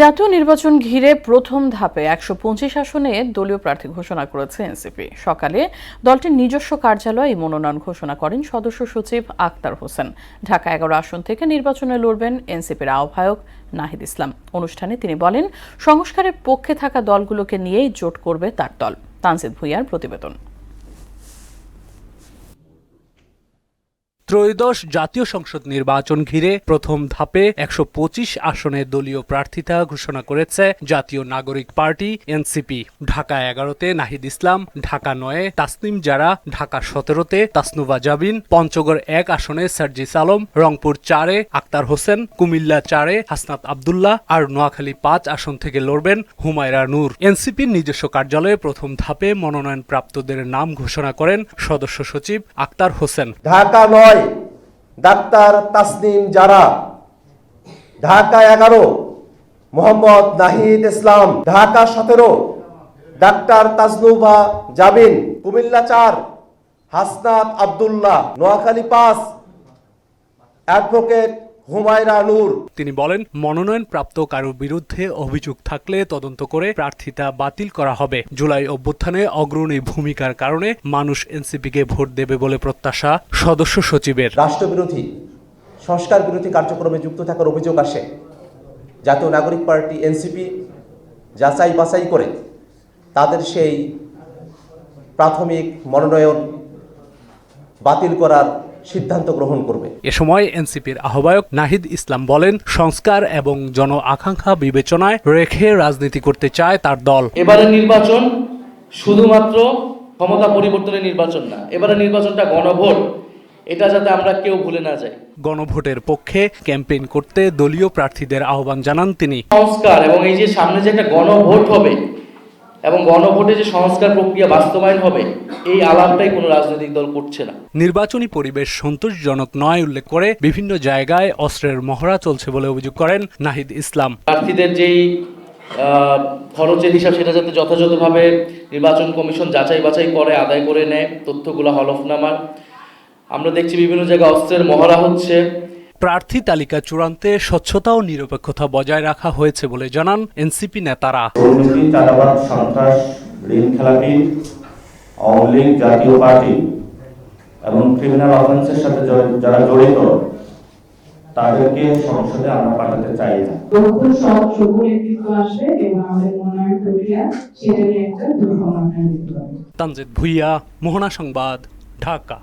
জাতীয় নির্বাচন ঘিরে প্রথম ধাপে ১২৫ আসনে দলীয় প্রার্থী ঘোষণা করেছে এনসিপি। সকালে দলটির নিজস্ব কার্যালয়ে এই মনোনয়ন ঘোষণা করেন সদস্য সচিব আক্তার হোসেন। ঢাকা ১১ আসন থেকে নির্বাচনে লড়বেন এনসিপির আহ্বায়ক নাহিদ ইসলাম। অনুষ্ঠানে তিনি বলেন, সংস্কারের পক্ষে থাকা দলগুলোকে নিয়েই জোট করবে তার দল। তানজিদ ভুঁইয়ার প্রতিবেদন। ত্রয়োদশ জাতীয় সংসদ নির্বাচন ঘিরে প্রথম ধাপে ১২৫ আসনে দলীয় প্রার্থিতা ঘোষণা করেছে জাতীয় নাগরিক পার্টি এনসিপি। ঢাকা ১১তে নাহিদ ইসলাম, ঢাকা ৯-এ তাসনিম জারা, ঢাকা ১৭তে তাসনুভা জাবিন, পঞ্চগড় ১ আসনে সার্জিস আলম, রংপুর ৪-এ আক্তার হোসেন, কুমিল্লা ৪-এ হাসনাত আবদুল্লাহ আর নোয়াখালী ৫ আসন থেকে লড়বেন হুমায়রা নূর। এনসিপির নিজস্ব কার্যালয়ে প্রথম ধাপে মনোনয়ন প্রাপ্তদের নাম ঘোষণা করেন সদস্য সচিব আক্তার হোসেন। ঢাকা ৯ ডাক্তার তাসনিম জারা, ঢাকা ১১ মোহাম্মদ নাহিদ ইসলাম, ঢাকা ১৭ ডাক্তার তাসনুভা জাবিন, কুমিল্লা ৪ হাসনাত আবদুল্লাহ, নোয়াখালী ৫ অ্যাডভোকেট হুমায়রা নূর। তিনি বলেন, মনোনয়ন প্রাপ্ত কারোর বিরুদ্ধে অভিযোগ থাকলে তদন্ত করে প্রার্থিতা বাতিল করা হবে। জুলাই অভ্যুত্থানে অগ্রণী ভূমিকার কারণে মানুষ এনসিপিকে ভোট দেবে বলে প্রত্যাশা সদস্য সচিবের। রাষ্ট্রবিরোধী, সংস্কার বিরোধী কার্যক্রমে যুক্ত থাকার অভিযোগ আসে, জাতীয় নাগরিক পার্টি এনসিপি যাচাই বাছাই করে তাদের সেই প্রাথমিক মনোনয়ন বাতিল করার সিদ্ধান্ত গ্রহণ করবে। এ সময় এনসিপির আহ্বায়ক নাহিদ ইসলাম বলেন, সংস্কার এবং জন আকাঙ্ক্ষা বিবেচনায় রেখে রাজনীতি করতে চায় তার দল। এবারের নির্বাচন শুধুমাত্র ক্ষমতা পরিবর্তনের নির্বাচন না, এবারের নির্বাচনটা গণভোট, এটা যাতে আমরা কেউ ভুলে না যাই। গণভোটের পক্ষে ক্যাম্পেইন করতে দলীয় প্রার্থীদের আহ্বান জানান তিনি। সংস্কার এবং এই যে সামনে যে একটা গণভোট হবে এবং গণভোটে যে সংস্কার প্রক্রিয়া বাস্তবায়ন হবে, এই আলাপটাই কোনো রাজনৈতিক দল করছে না। নির্বাচনী পরিবেশ সন্তোষজনক নয় উল্লেখ করে বিভিন্ন জায়গায় অস্ত্রের মহড়া চলছে বলে অভিযোগ করেন নাহিদ ইসলাম। প্রার্থীদের যেই খরচের হিসাব, সেটা যাতে যথাযথভাবে নির্বাচন কমিশন যাচাই বাছাই করে আদায় করে নেয়, তথ্যগুলো হলফনামার। আমরা দেখছি বিভিন্ন জায়গায় অস্ত্রের মহড়া হচ্ছে। প্রার্থী তালিকা চূড়ান্তে স্বচ্ছতা ও নিরপেক্ষতা বজায় রাখা হয়েছে বলে জানান এনসিপি নেতারা। দুর্নীতি, চাঁদাবাজ, সন্ত্রাস, ঋণ খেলাপি, আওয়ামী লীগ, জাতীয় পার্টি এবং ক্রিমিনাল অফেন্সের সাথে যারা জড়িত তাদেরকে সংসদে আমরা পাঠাতে চাই না। তানজিদ ভুঁইয়া, মোহনা সংবাদ, ঢাকা।